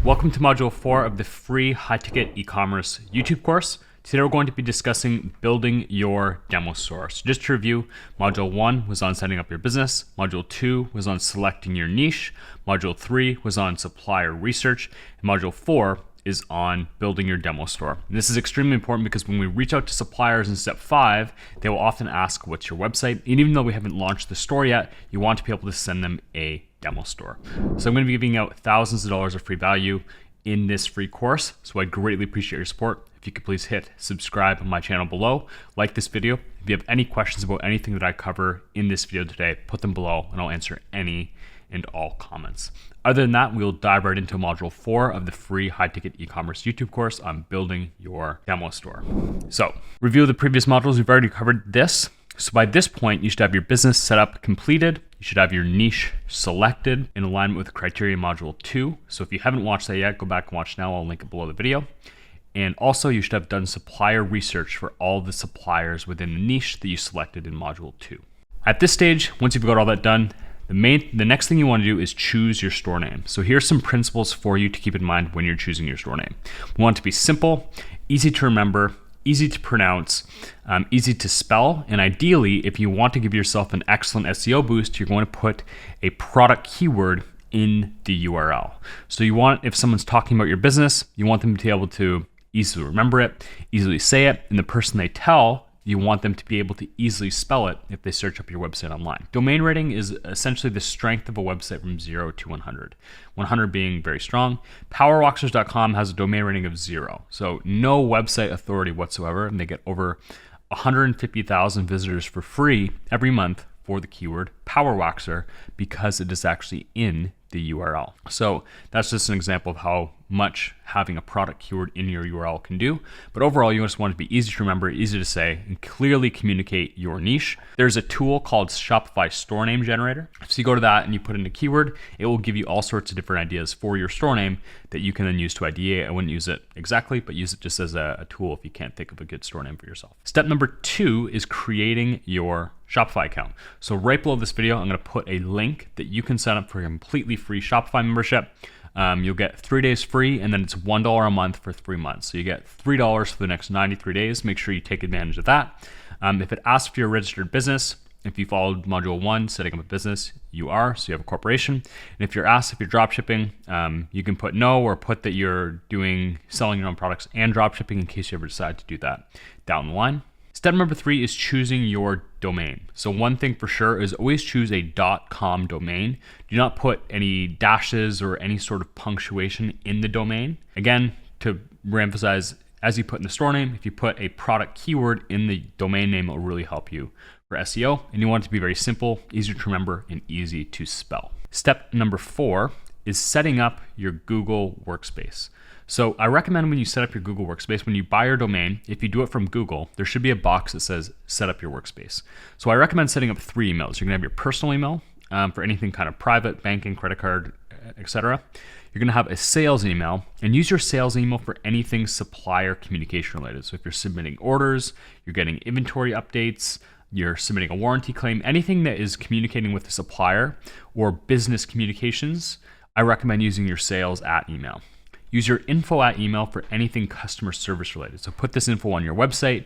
Welcome to Module 4 of the free high-ticket e-commerce YouTube course. Today we're going to be discussing building your demo store. So just to review, Module 1 was on setting up your business. Module 2 was on selecting your niche. Module 3 was on supplier research. And Module 4 is on building your demo store. And this is extremely important because when we reach out to suppliers in step 5, they will often ask, what's your website? And even though we haven't launched the store yet, you want to be able to send them a demo store. So I'm going to be giving out thousands of dollars of free value in this free course. So I'd greatly appreciate your support. If you could please hit subscribe on my channel below, like this video. If you have any questions about anything that I cover in this video today, put them below and I'll answer any and all comments. Other than that, we'll dive right into Module 4 of the free high-ticket e-commerce YouTube course on building your demo store. So, review of the previous modules, we've already covered this. So by this point, you should have your business set up completed. You should have your niche selected in alignment with criteria module 2. So if you haven't watched that yet, go back and watch now. I'll link it below the video. And also you should have done supplier research for all the suppliers within the niche that you selected in module 2. At this stage, once you've got all that done, the next thing you want to do is choose your store name. So here's some principles for you to keep in mind when you're choosing your store name. We want it to be simple, easy to remember, easy to pronounce, easy to spell, and ideally, if you want to give yourself an excellent SEO boost, you're going to put a product keyword in the URL. So you want, if someone's talking about your business, you want them to be able to easily remember it, easily say it, and the person they tell, you want them to be able to easily spell it if they search up your website online. Domain rating is essentially the strength of a website from 0 to 100. 100 being very strong. Powerboxers.com has a domain rating of 0. So no website authority whatsoever, and they get over 150,000 visitors for free every month for the keyword Powerboxer because it is actually in the URL. So that's just an example of how much having a product keyword in your URL can do. But overall, you just want it to be easy to remember, easy to say, and clearly communicate your niche. There's a tool called Shopify Store Name Generator. So you go to that and you put in a keyword, it will give you all sorts of different ideas for your store name that you can then use to ideate. I wouldn't use it exactly, but use it just as a tool if you can't think of a good store name for yourself. Step number 2 is creating your Shopify account. So right below this video, I'm going to put a link that you can sign up for a completely free Shopify membership. You'll get 3 days free, and then it's $1 a month for 3 months. So you get $3 for the next 93 days. Make sure you take advantage of that. If it asks for your registered business, if you followed module 1, setting up a business, you are, so you have a corporation. And if you're asked if you're dropshipping, you can put no or put that you're selling your own products and dropshipping in case you ever decide to do that down the line. Step number 3 is choosing your domain. So one thing for sure is always choose a .com domain. Do not put any dashes or any sort of punctuation in the domain. Again, to reemphasize, as you put in the store name, if you put a product keyword in the domain name, it will really help you for SEO. And you want it to be very simple, easy to remember, and easy to spell. Step number 4 is setting up your Google Workspace. So I recommend when you set up your Google Workspace, when you buy your domain, if you do it from Google, there should be a box that says set up your workspace. So I recommend setting up 3 emails. You're gonna have your personal email for anything kind of private, banking, credit card, etc. You're gonna have a sales email, and use your sales email for anything supplier communication related. So if you're submitting orders, you're getting inventory updates, you're submitting a warranty claim, anything that is communicating with the supplier or business communications, I recommend using your sales at email. Use your info at email for anything customer service related. So put this info on your website,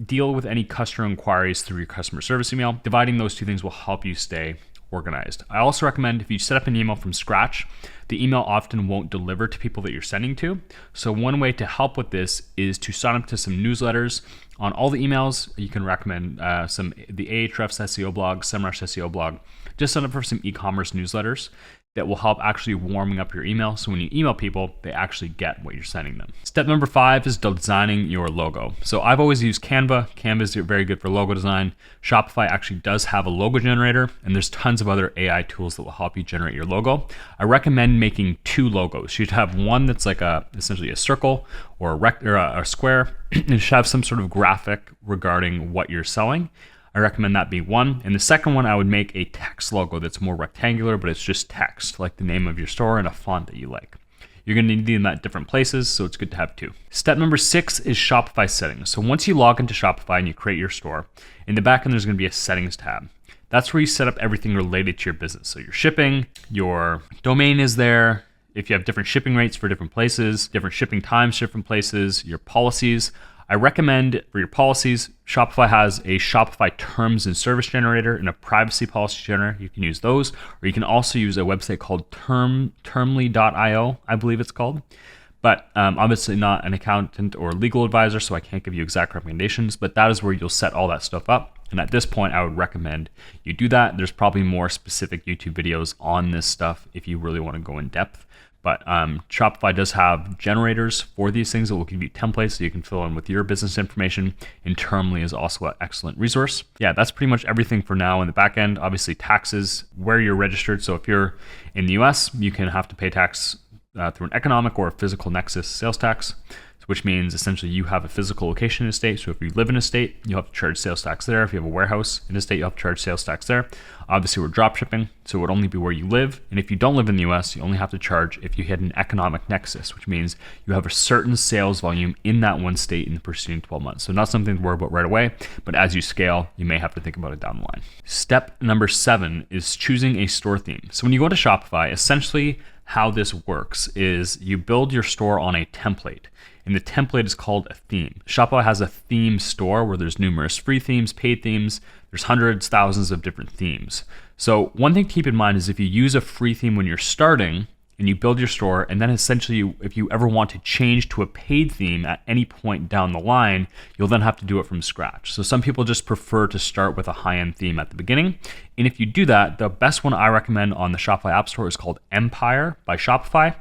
deal with any customer inquiries through your customer service email. Dividing those 2 things will help you stay organized. I also recommend if you set up an email from scratch, the email often won't deliver to people that you're sending to. So one way to help with this is to sign up to some newsletters. On all the emails, you can recommend the Ahrefs SEO blog, SEMrush SEO blog. Just sign up for some e-commerce newsletters that will help actually warming up your email. So when you email people, they actually get what you're sending them. Step number 5 is designing your logo. So I've always used Canva. Canva is very good for logo design. Shopify actually does have a logo generator, and there's tons of other AI tools that will help you generate your logo. I recommend making 2 logos. You'd have one that's like essentially a circle or a square, and it should have some sort of graphic regarding what you're selling. I recommend that be one. And the second one, I would make a text logo that's more rectangular, but it's just text, like the name of your store and a font that you like. You're going to need them at different places, so it's good to have 2. Step number 6 is Shopify settings. So once you log into Shopify and you create your store, in the back end, there's going to be a settings tab. That's where you set up everything related to your business. So your shipping, your domain is there, if you have different shipping rates for different places, different shipping times for different places, your policies. I recommend for your policies, Shopify has a Shopify terms and service generator and a privacy policy generator. You can use those, or you can also use a website called termly.io, I believe it's called. But obviously not an accountant or legal advisor, so I can't give you exact recommendations, but that is where you'll set all that stuff up. And at this point, I would recommend you do that. There's probably more specific YouTube videos on this stuff if you really want to go in depth. But Shopify does have generators for these things that will give you templates so you can fill in with your business information. And Termly is also an excellent resource. Yeah, that's pretty much everything for now in the back end. Obviously, taxes, where you're registered. So if you're in the US, you can have to pay tax through an economic or a physical nexus sales tax, which means essentially you have a physical location in a state. So if you live in a state, you'll have to charge sales tax there. If you have a warehouse in a state, you'll have to charge sales tax there. Obviously, we're dropshipping, so it would only be where you live. And if you don't live in the US, you only have to charge if you hit an economic nexus, which means you have a certain sales volume in that one state in the preceding 12 months. So not something to worry about right away, but as you scale, you may have to think about it down the line. Step number 7 is choosing a store theme. So when you go to Shopify, essentially how this works is you build your store on a template. And the template is called a theme. Shopify has a theme store where there's numerous free themes, paid themes. There's hundreds, thousands of different themes. So one thing to keep in mind is if you use a free theme when you're starting and you build your store, and then essentially if you ever want to change to a paid theme at any point down the line, you'll then have to do it from scratch. So some people just prefer to start with a high-end theme at the beginning. And if you do that, the best one I recommend on the Shopify App Store is called Empire by Shopify.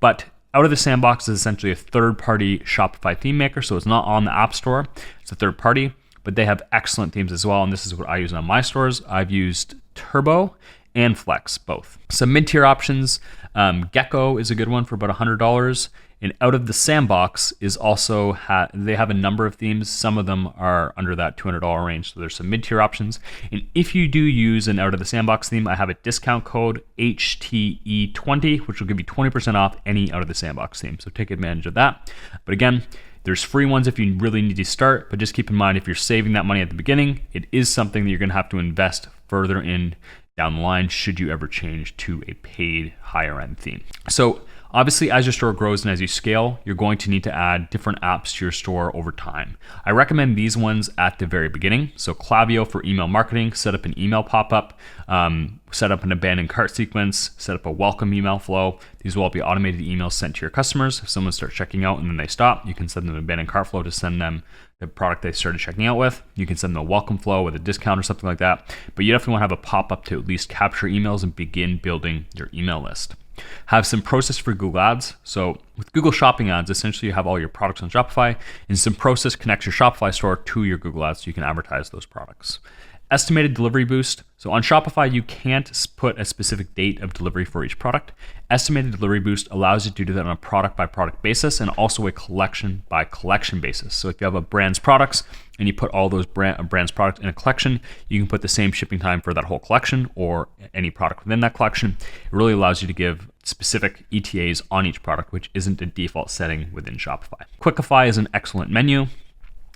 But out of the sandbox is essentially a third-party Shopify theme maker, so it's not on the App Store. It's a third party, but they have excellent themes as well, and this is what I use on my stores. I've used Turbo and Flex, both. Some mid-tier options, Gecko is a good one for about $100, and out of the sandbox is also, they have a number of themes. Some of them are under that $200 range, so there's some mid-tier options. And if you do use an out of the sandbox theme, I have a discount code HTE20, which will give you 20% off any out of the sandbox theme, so take advantage of that. But again, there's free ones if you really need to start, but just keep in mind if you're saving that money at the beginning, it is something that you're gonna have to invest further in down the line should you ever change to a paid higher end theme. So obviously, as your store grows and as you scale, you're going to need to add different apps to your store over time. I recommend these ones at the very beginning. So Klaviyo for email marketing, set up an email pop-up, set up an abandoned cart sequence, set up a welcome email flow. These will all be automated emails sent to your customers. If someone starts checking out and then they stop, you can send them an abandoned cart flow to send them the product they started checking out with. You can send them a welcome flow with a discount or something like that. But you definitely want to have a pop-up to at least capture emails and begin building your email list. Have some process for Google Ads. So with Google Shopping Ads, essentially you have all your products on Shopify, and some process connects your Shopify store to your Google Ads so you can advertise those products. Estimated delivery boost. So on Shopify, you can't put a specific date of delivery for each product. Estimated delivery boost allows you to do that on a product by product basis and also a collection by collection basis. So if you have a brand's products and you put all those brand's products in a collection, you can put the same shipping time for that whole collection or any product within that collection. It really allows you to give specific ETAs on each product, which isn't a default setting within Shopify. Quickify is an excellent menu.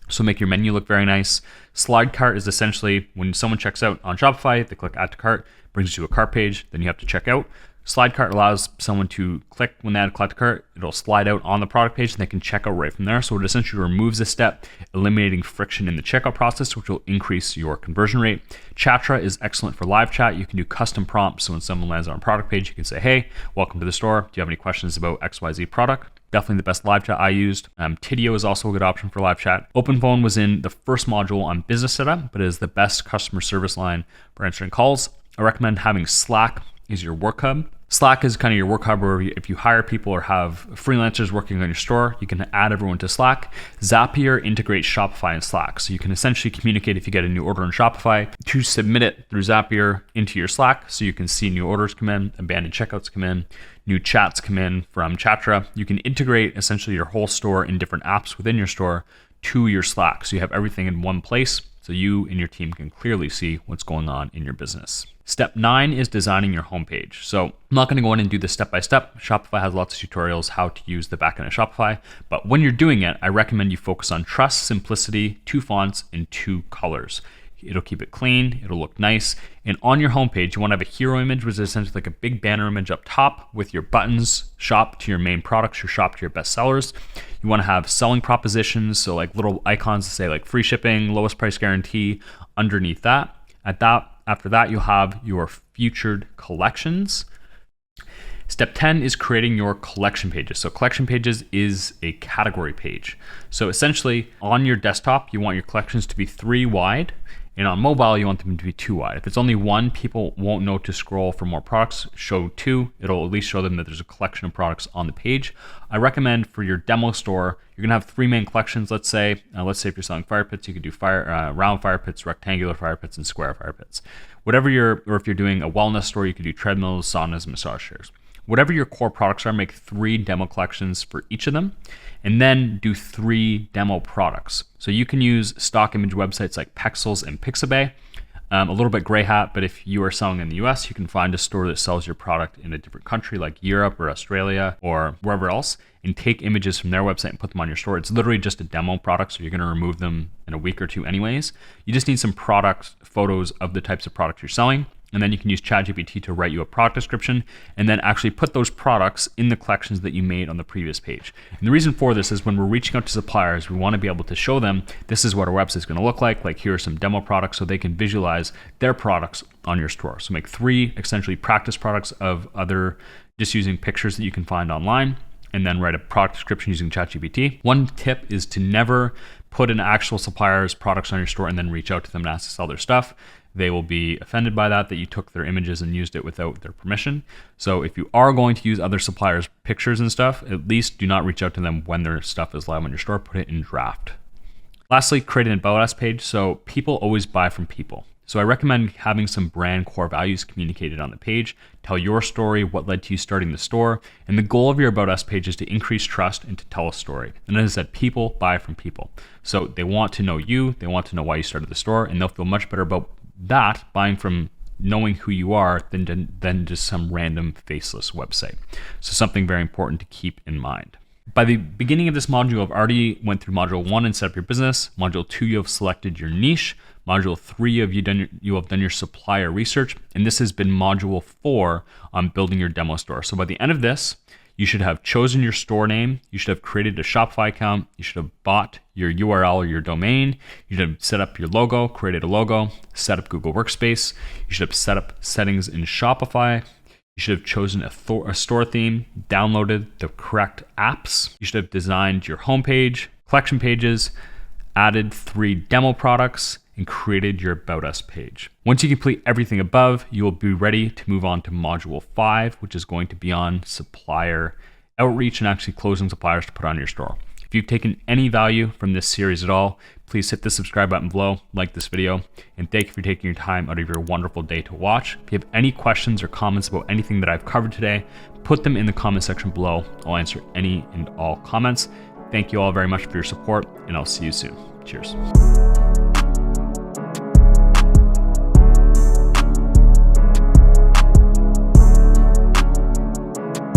So make your menu look very nice. Slide cart is essentially when someone checks out on Shopify, they click add to cart, brings you to a cart page, then you have to check out. Slide cart allows someone to click when they add to cart, it'll slide out on the product page and they can check out right from there. So it essentially removes a step, eliminating friction in the checkout process, which will increase your conversion rate. Chatra is excellent for live chat. You can do custom prompts. So when someone lands on a product page, you can say, hey, welcome to the store. Do you have any questions about XYZ product? Definitely the best live chat I used. Tidio is also a good option for live chat. OpenPhone was in the first module on business setup, but is the best customer service line for answering calls. I recommend having Slack is your work hub. Slack is kind of your work hub where if you hire people or have freelancers working on your store, you can add everyone to Slack. Zapier integrates Shopify and Slack. So you can essentially communicate if you get a new order on Shopify to submit it through Zapier into your Slack. So you can see new orders come in, abandoned checkouts come in, new chats come in from Chatra. You can integrate essentially your whole store in different apps within your store to your Slack. So you have everything in one place. So you and your team can clearly see what's going on in your business. Step 9 is designing your homepage. So I'm not going to go in and do this step by step. Shopify has lots of tutorials how to use the backend of Shopify. But when you're doing it, I recommend you focus on trust, simplicity, 2 fonts, and 2 colors. It'll keep it clean. It'll look nice. And on your homepage, you want to have a hero image, which is essentially like a big banner image up top with your buttons, shop to your main products, your shop to your best sellers. You want to have selling propositions, so like little icons to say like free shipping, lowest price guarantee underneath that. After that, you'll have your featured collections. Step 10 is creating your collection pages. So collection pages is a category page. So essentially on your desktop, you want your collections to be 3 wide, and on mobile, you want them to be 2 wide. If it's only 1, people won't know to scroll for more products. Show 2, it'll at least show them that there's a collection of products on the page. I recommend for your demo store, you're gonna have 3 main collections. Let's say if you're selling fire pits, you could do round fire pits, rectangular fire pits, and square fire pits. Or if you're doing a wellness store, you could do treadmills, saunas, and massage chairs. Whatever your core products are, make 3 demo collections for each of them, and then do 3 demo products. So you can use stock image websites like Pexels and Pixabay. A little bit gray hat, but if you are selling in the US, you can find a store that sells your product in a different country like Europe or Australia or wherever else, and take images from their website and put them on your store. It's literally just a demo product, so you're gonna remove them in a week or 2 anyways. You just need some product photos of the types of products you're selling. And then you can use ChatGPT to write you a product description and then actually put those products in the collections that you made on the previous page. And the reason for this is when we're reaching out to suppliers, we want to be able to show them this is what our website is going to look like here are some demo products so they can visualize their products on your store. So make 3 essentially practice products of other, just using pictures that you can find online, and then write a product description using ChatGPT. One tip is to never put an actual supplier's products on your store and then reach out to them and ask to sell their stuff. They will be offended by that you took their images and used it without their permission. So if you are going to use other suppliers' pictures and stuff, at least do not reach out to them when their stuff is live on your store. Put it in draft. Lastly, create an About Us page. So people always buy from people. So I recommend having some brand core values communicated on the page. Tell your story, what led to you starting the store. And the goal of your About Us page is to increase trust and to tell a story. And as I said, people buy from people. So they want to know you, they want to know why you started the store, and they'll feel much better about that buying from knowing who you are than just some random faceless website. So something very important to keep in mind. By the beginning of this module, I've already went through module 1 and set up your business. Module 2, you have selected your niche. Module 3, you have done your supplier research. And this has been module 4 on building your demo store. So by the end of this, you should have chosen your store name. You should have created a Shopify account. You should have bought your URL or your domain. You should have set up your logo, created a logo, set up Google Workspace. You should have set up settings in Shopify. You should have chosen a store theme, downloaded the correct apps. You should have designed your homepage, collection pages, added 3 demo products, and created your About Us page. Once you complete everything above, you will be ready to move on to module 5, which is going to be on supplier outreach and actually closing suppliers to put on your store. If you've taken any value from this series at all, please hit the subscribe button below, like this video, and thank you for taking your time out of your wonderful day to watch. If you have any questions or comments about anything that I've covered today, put them in the comment section below. I'll answer any and all comments. Thank you all very much for your support, and I'll see you soon. Cheers.